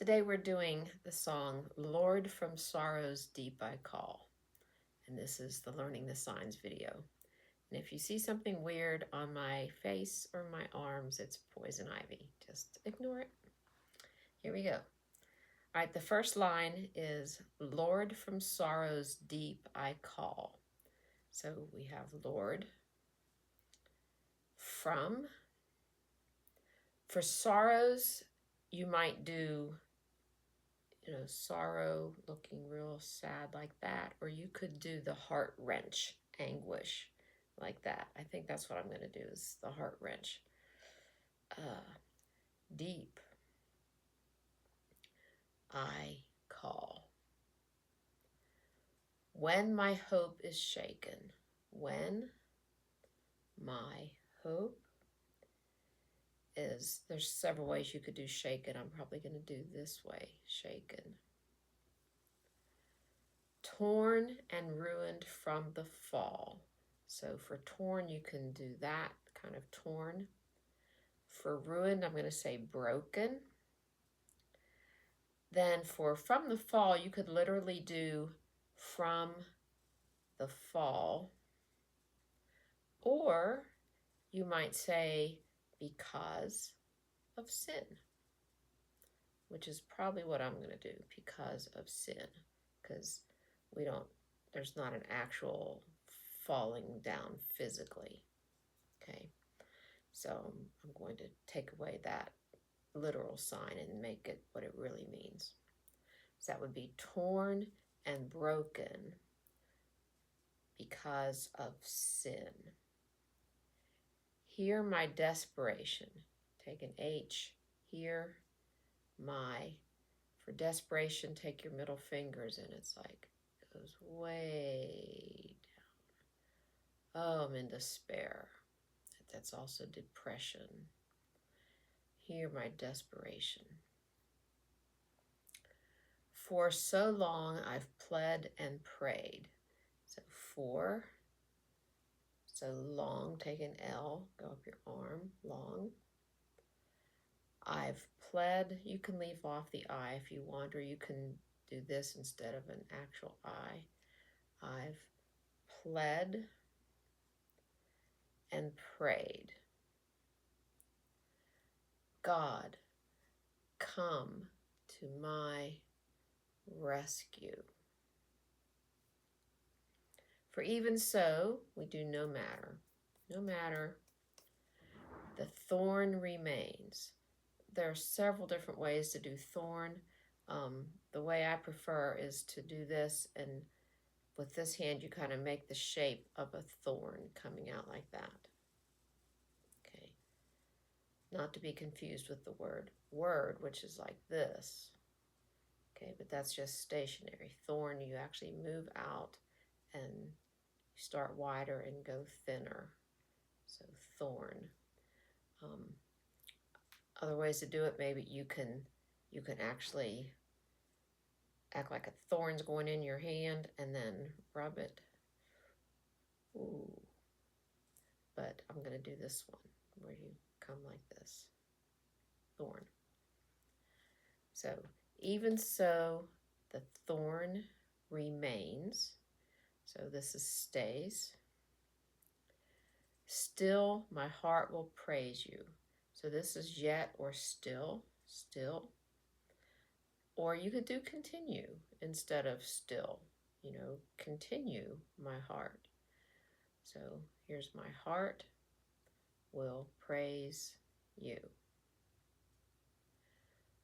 Today we're doing the song, Lord from Sorrow's Deep I Call. And this is the Learning the Signs video. And if you see something weird on my face or my arms, it's poison ivy. Just ignore it. Here we go. All right, the first line is, Lord from Sorrow's Deep I Call. So we have Lord from. For sorrows, you might do sorrow, looking real sad like that, or you could do the heart wrench, anguish like that. I think that's what I'm going to do is the heart wrench. Deep I call. When my hope is shaken, when my hope is, there's several ways you could do shaken. I'm probably going to do this way, shaken. Torn and ruined from the fall. So for torn, you can do that, kind of torn. For ruined, I'm going to say broken. Then for from the fall, you could literally do from the fall. Or you might say because of sin, which is probably what I'm going to do, because of sin, because there's not an actual falling down physically. Okay, so I'm going to take away that literal sign and make it what it really means. So that would be torn and broken because of sin. Hear my desperation. Take an H here, my. For desperation, take your middle fingers and it's like, it goes way down. Oh, I'm in despair. That's also depression. Hear my desperation. For so long I've pled and prayed. So for, so long, take an L, go up your arm, long. I've pled, you can leave off the I if you want, or you can do this instead of an actual I. I've pled and prayed. God, come to my rescue. For even so, we do no matter. No matter, the thorn remains. There are several different ways to do thorn. The way I prefer is to do this, and with this hand you kind of make the shape of a thorn coming out like that. Okay. Not to be confused with the word, which is like this. Okay, but that's just stationary. Thorn, you actually move out and you start wider and go thinner. So thorn. Other ways to do it, maybe you can actually act like a thorn's going in your hand and then rub it. Ooh. But I'm going to do this one where you come like this. Thorn. So even so, the thorn remains. So this is stays. Still, my heart will praise you. So this is yet or still, still. Or you could do continue instead of still. Continue, my heart. So here's my heart will praise you.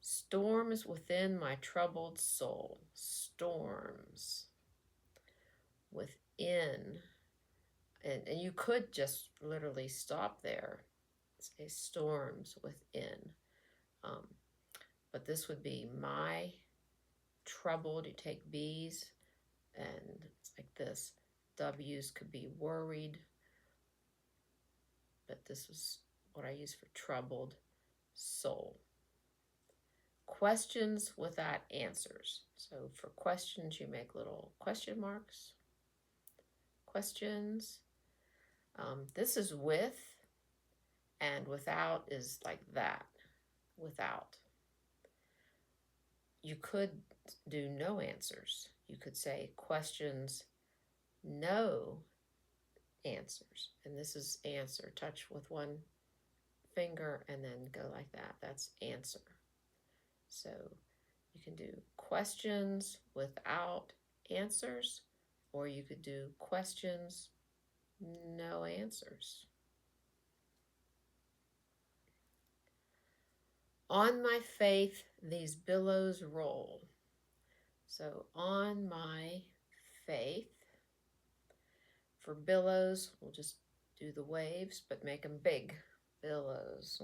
Storms within my troubled soul. Storms within. And you could just literally stop there. Say storms within. But this would be my troubled. You take B's and it's like this. W's could be worried. But this is what I use for troubled soul. Questions without answers. So for questions, you make little question marks. Questions. This is with, and without is like that. Without. you could do no answers. You could say questions, no answers. And this is answer. Touch with one finger and then go like that. That's answer. So you can do questions without answers, or you could do questions, no answers. On my faith, these billows roll. So on my faith, for billows, we'll just do the waves, but make them big. Billows.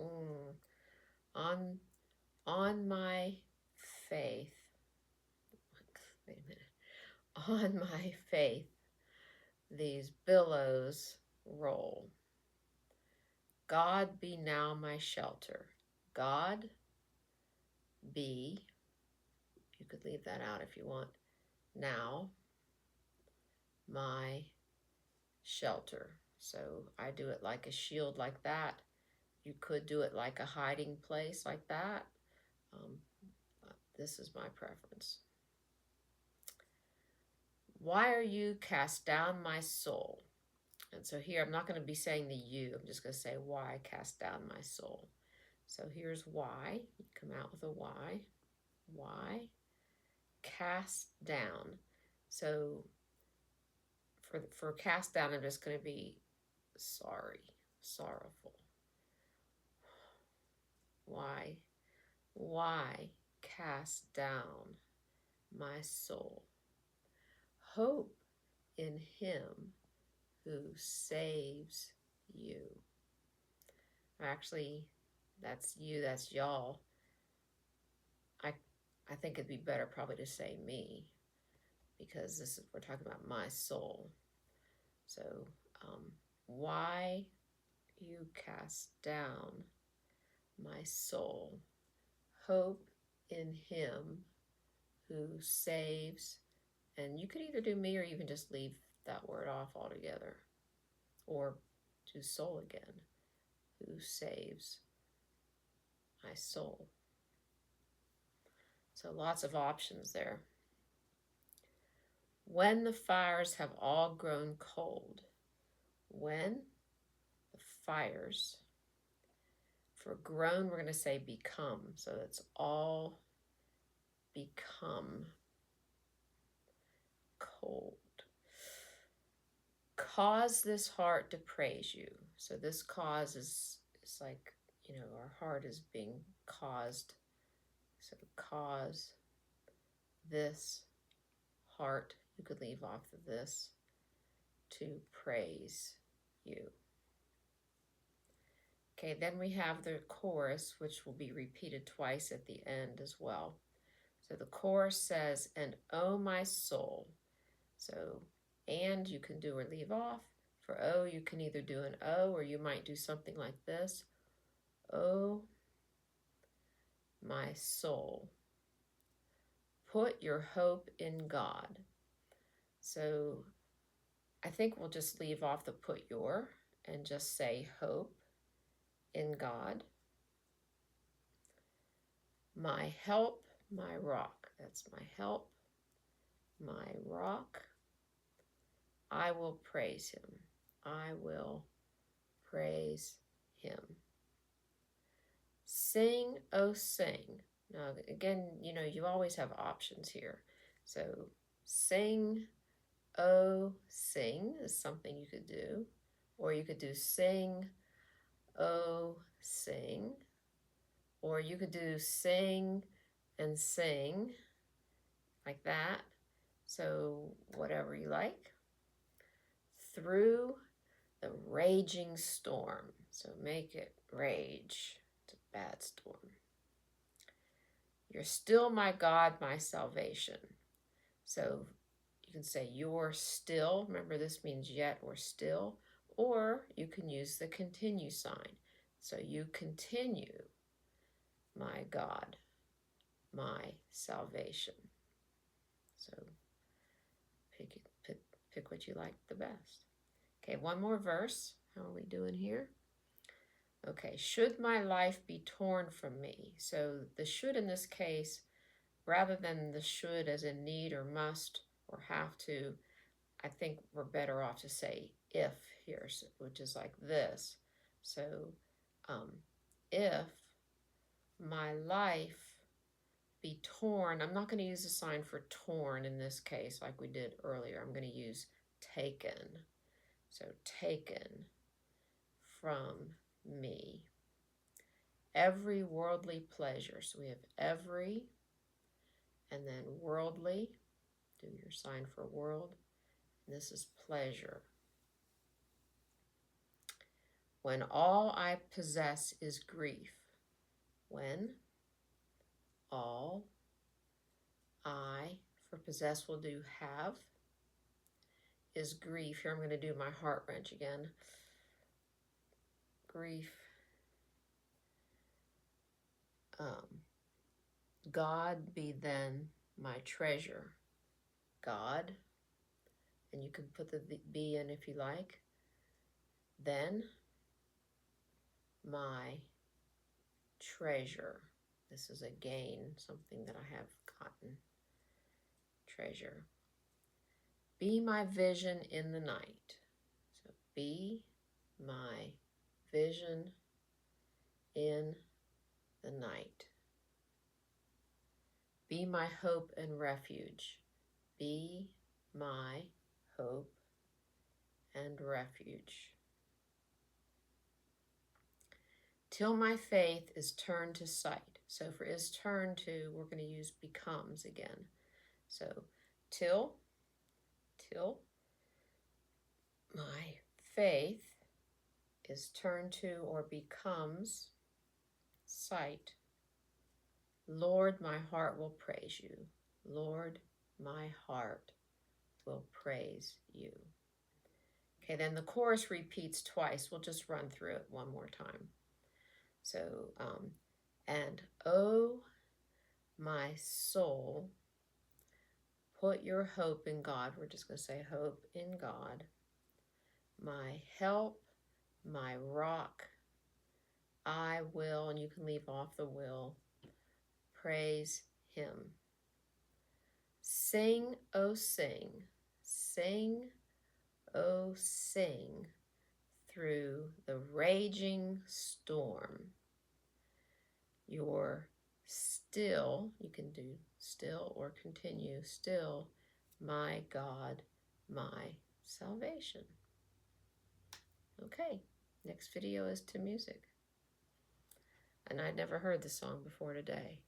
On my faith. Wait a minute. On my faith, these billows roll. God be now my shelter. God be, you could leave that out if you want, now my shelter. So I do it like a shield like that. You could do it like a hiding place like that. This is my preference. Why are you cast down, my soul? And so here I'm not going to be saying the you. I'm just going to say why cast down my soul. So here's why. You come out with a why. Why cast down. So for cast down, I'm just going to be sorry, sorrowful. Why cast down my soul? Hope in him who saves you. Actually, that's you, that's y'all. I think it'd be better probably to say me, because we're talking about my soul. So, why you cast down my soul? Hope in him who saves. And you could either do me or even just leave that word off altogether, or do soul again, who saves my soul. So lots of options there. When the fires have all grown cold. When the fires, for grown we're going to say become. So it's all become cold. Cause this heart to praise you. So this cause is like, our heart is being caused. So cause this heart, you could leave off of this, to praise you. Okay, then we have the chorus, which will be repeated twice at the end as well. So the chorus says, and oh my soul. So, and you can do or leave off. For oh, you can either do an O, or you might do something like this. Oh, my soul, put your hope in God. So I think we'll just leave off the put your and just say hope in God. My help, my rock. That's my help, my rock. I will praise him. I will praise him. Sing, oh sing. Now again, you always have options here. So sing, oh sing is something you could do. Or you could do sing, oh sing. Or you could do sing and sing like that. So whatever you like. Through the raging storm. So make it rage. It's a bad storm. You're still my God, my salvation. So you can say you're still. Remember, this means yet or still. Or you can use the continue sign. So you continue, my God, my salvation. So pick what you like the best. Okay, one more verse. How are we doing here? Okay, should my life be torn from me? So the should in this case rather than the should as in need or must or have to, I think we're better off to say if here, which is like this. So, um, if my life be torn, I'm not going to use a sign for torn in this case like we did earlier. I'm going to use taken. So, taken from me. Every worldly pleasure. So we have every and then worldly. Do your sign for world. And this is pleasure. When all I possess is grief. When all I, for possess will do have, is grief. Here I'm going to do my heart wrench again. Grief. God be then my treasure. God, and you can put the be in if you like. Then my treasure. This is a gain, something that I have gotten. Treasure. Be my vision in the night. So be my vision in the night. Be my hope and refuge. Be my hope and refuge. Till my faith is turned to sight. So for is turned to, we're going to use becomes again. So till my faith is turned to or becomes sight. Lord, my heart will praise you. Lord, my heart will praise you. Okay, then the chorus repeats twice. We'll just run through it one more time. So, and oh, my soul, put your hope in God. We're just going to say hope in God. My help, my rock, I will, and you can leave off the will, praise him. Sing, oh sing, sing, oh sing, through the raging storm. You're still, you can do still or continue, still my God, my salvation. Okay, next video is to music. And I'd never heard the song before today.